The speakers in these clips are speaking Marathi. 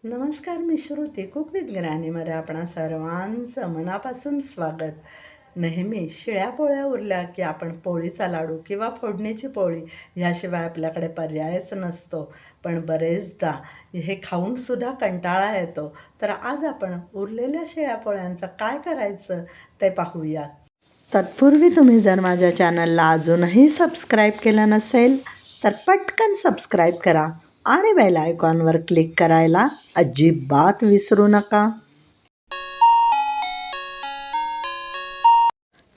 नमस्कार, मी श्रुती कुक विथ ग्रॅनीमध्ये आपणा सर्वांचं मनापासून स्वागत. नेहमी शिळ्या पोळ्या उरल्या की आपण पोळीचा लाडू किंवा फोडणीची पोळी ह्याशिवाय आपल्याकडे पर्यायच नसतो. पण बरेचदा हे खाऊनसुद्धा कंटाळा येतो. तर आज आपण उरलेल्या शिळ्या पोळ्यांचं काय करायचं ते पाहूयात. तत्पूर्वी तुम्ही जर माझ्या चॅनलला अजूनही सबस्क्राईब केलं नसेल तर पटकन सबस्क्राईब करा आणि बेल आयकॉनवर क्लिक करायला अजिबात विसरू नका.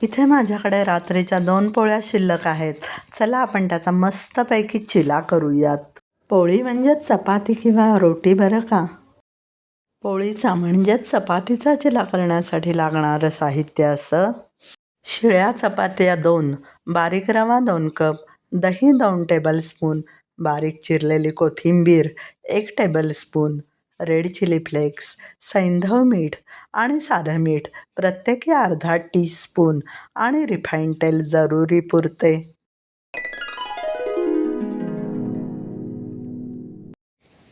इथे माझ्याकडे रात्रीच्या 2 पोळ्या शिल्लक आहेत. चला आपण त्याचा मस्तपैकी चिला करूयात. पोळी म्हणजेच चपाती किंवा रोटी बरं का. पोळीचा म्हणजेच चपातीचा चिला करण्यासाठी लागणारं साहित्य असं: शिळ्या चपात्या 2, बारीक रवा 2 कप, दही 2 टेबलस्पून, बारीक चिरलेली कोथिंबीर 1 टेबलस्पून, रेड चिली फ्लेक्स, सैंधव मीठ आणि साधं मीठ प्रत्येकी अर्धा टीस्पून आणि रिफाईंड तेल जरुरीपुरते.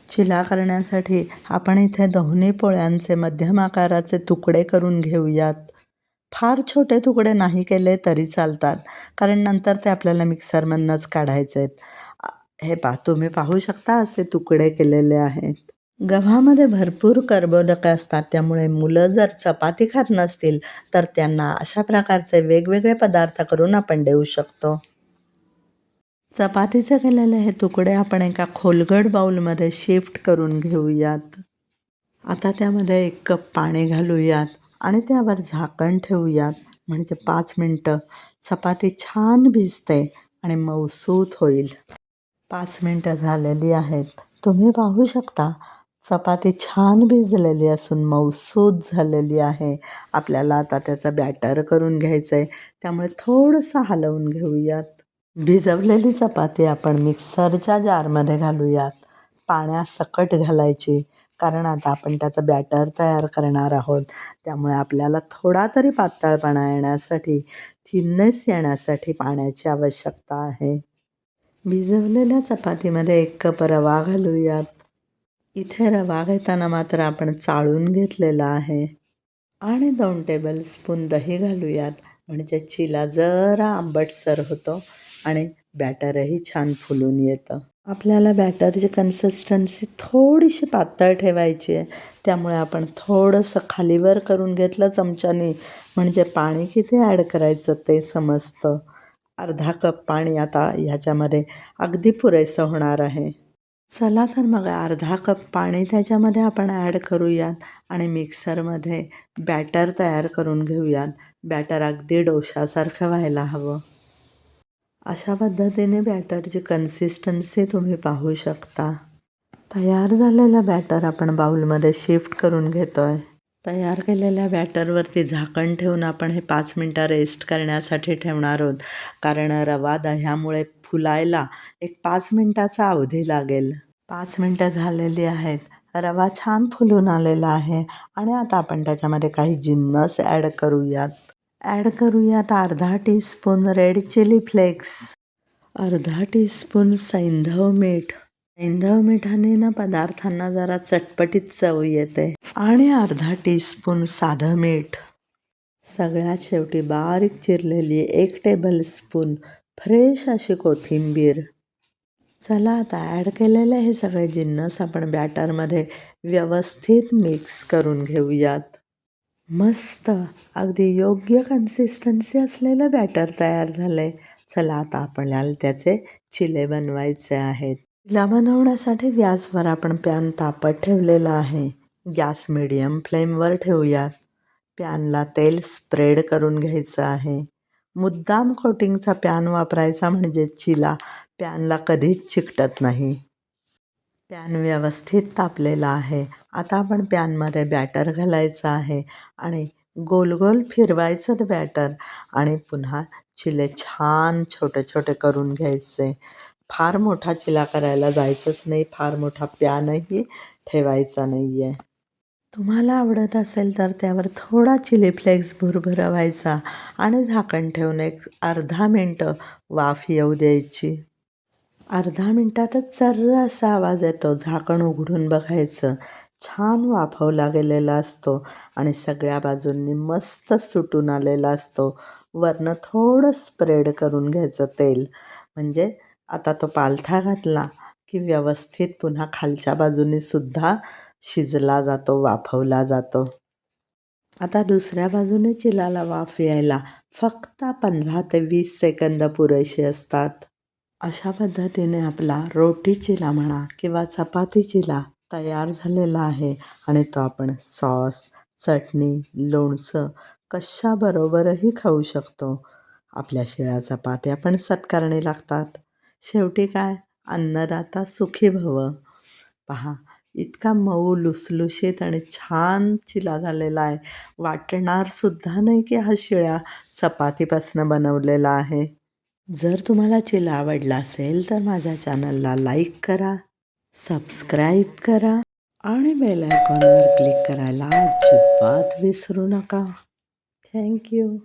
चिला करण्यासाठी आपण इथे दोन्ही पोळ्यांचे मध्यम आकाराचे तुकडे करून घेऊयात. फार छोटे तुकडे नाही केले तरी चालतात, कारण नंतर ते आपल्याला मिक्सरमधनंच काढायचे आहेत. हे तुम्ही पाहू शकता असे तुकडे केलेले आहेत. गव्हामध्ये भरपूर कर्बोदके असतात, त्यामुळे मुलं जर चपाती खात नसतील तर त्यांना अशा प्रकारचे वेगवेगळे पदार्थ करून आपण देऊ शकतो. चपातीचे केलेले हे तुकडे आपण एका खोलगट बाउलमध्ये शिफ्ट करून घेऊयात. आता त्यामध्ये 1 कप पाणी घालूयात आणि त्यावर झाकण ठेवूयात. म्हणजे 5 मिनटं चपाती छान भिजते आणि मऊसूत होईल. 5 मिनटं झालेली आहेत. तुम्ही पाहू शकता चपाती छान भिजलेली असून मऊसूत झालेली आहे. आपल्याला आता त्याचं बॅटर करून घ्यायचं आहे, त्यामुळे थोडंसं हलवून घेऊयात. भिजवलेली चपाती आपण मिक्सरच्या जारमध्ये घालूयात. पाण्यासकट घालायची, कारण आता आपण त्याचं बॅटर तयार करणार आहोत. त्यामुळे आपल्याला थोडा तरी पातळपणा येण्यासाठी, थिननेस येण्यासाठी पाण्याची आवश्यकता आहे. भिजवलेल्या चपातीमध्ये 1 कप रवा घालूयात. इथे रवा घेताना मात्र आपण चाळून घेतलेला आहे. आणि 2 टेबलस्पून दही घालूयात. म्हणजे चिला जरा आंबटसर होतो आणि बॅटरही छान फुलून येतं. आपल्याला बॅटरची कन्सिस्टन्सी थोडीशी पातळ ठेवायची आहे, त्यामुळे आपण थोडंसं खालीवर करून घेतलं चमच्याने, म्हणजे पाणी किती ॲड करायचं ते समजतं. अर्धा कप पाणी आता ह्याच्यामध्ये अगदी पुरेसं होणार आहे. चला तर मग अर्धा कप पाणी त्याच्यामध्ये आपण ॲड करूयात आणि मिक्सरमध्ये बॅटर तयार करून घेऊयात. बॅटर अगदी डोशासारखं व्हायला हवं. अशा पद्धतीने बॅटरची कन्सिस्टन्सी तुम्ही पाहू शकता. तयार झालेलं बॅटर आपण बाउलमध्ये शिफ्ट करून घेतो आहे. तयार केलेल्या बॅटरवरती झाकण ठेवून आपण हे 5 मिनटं रेस्ट करण्यासाठी ठेवणार आहोत, कारण रवा दह्यामुळे फुलायला एक 5 मिनटाचा अवधी लागेल. 5 मिनटं झालेली आहेत. रवा छान फुलून आलेला आहे आणि आता आपण त्याच्यामध्ये काही जिन्नस ॲड करूयात. अर्धा टीस्पून रेड चिली फ्लेक्स, अर्धा टीस्पून सैंधव मीठ. सैंधव मिठाने ना पदार्थांना जरा चटपटीत चव येते. आणि अर्धा टीस्पून साधं मीठ. सगळ्यात शेवटी बारीक चिरलेली 1 टेबलस्पून फ्रेश अशी कोथिंबीर. चला आता ॲड केलेले हे सगळे जिन्नस आपण बॅटरमध्ये व्यवस्थित मिक्स करून घेऊयात. मस्त अगदी योग्य कन्सिस्टन्सी असलेलं बॅटर तयार झालं आहे. चला आता आपल्याला त्याचे चिले बनवायचे आहेत. चिला बनवण्यासाठी गॅसवर आपण पॅन तापत ठेवलेला आहे. गॅस मिडियम फ्लेमवर ठेवूयात. पॅनला तेल स्प्रेड करून घ्यायचं आहे. मुद्दाम कोटिंगचा पॅन वापरायचा, म्हणजे चिला पॅनला कधीच चिकटत नाही. पॅन व्यवस्थित तापलेला आहे. आता आपण पॅनमध्ये बॅटर घालायचं आहे आणि गोल गोल फिरवायचं ते बॅटर आणि पुन्हा चिले छान छोटे छोटे करून घ्यायचे. फार मोठा चिला करायला जायचंच नाही, फार मोठा पॅनही ठेवायचा नाही आहे. तुम्हाला आवडत असेल तर त्यावर थोडा चिली फ्लेक्स भुरभुरवायचा आणि झाकण ठेवून एक अर्धा मिनटं वाफ येऊ द्यायची. अर्धा मिनटातच सर्र असा आवाज येतो. झाकण उघडून बघायचं. छान वाफवला गेलेला असतो आणि सगळ्या बाजूंनी मस्त सुटून आलेला असतो. वरनं थोडं स्प्रेड करून घ्यायचं तेल. म्हणजे आता तो पालथा घातला की व्यवस्थित पुन्हा खालच्या बाजूनी सुद्धा शिजला जातो, वाफवला जातो. आता दुसऱ्या बाजूने चिलाला वाफ यायला फक्त 15 ते 20 सेकंद पुरेसे असतात. अशा पद्धतीने आपला रोटी चिला म्हणा किंवा चपाती चिला तयार झालेला आहे आणि तो आपण सॉस, चटणी, लोणचं कशाबरोबरही खाऊ शकतो. आपल्या शिळ्या चपात्या पण सत्कारणी लागतात. शेवटी काय, अन्नदाता सुखी भव. पहा, इतका मऊ लुसलुशीत आणि छान चिला झालेला आहे. वाटणारसुद्धा नाही की हा शिळ्या चपातीपासून बनवलेला आहे. जर तुम्हाला चिला आवडला असेल तर माझ्या चॅनलला लाईक करा, सबस्क्राईब करा आणि बेल आयकॉनवर क्लिक करायला अजिबात विसरू नका. थँक्यू.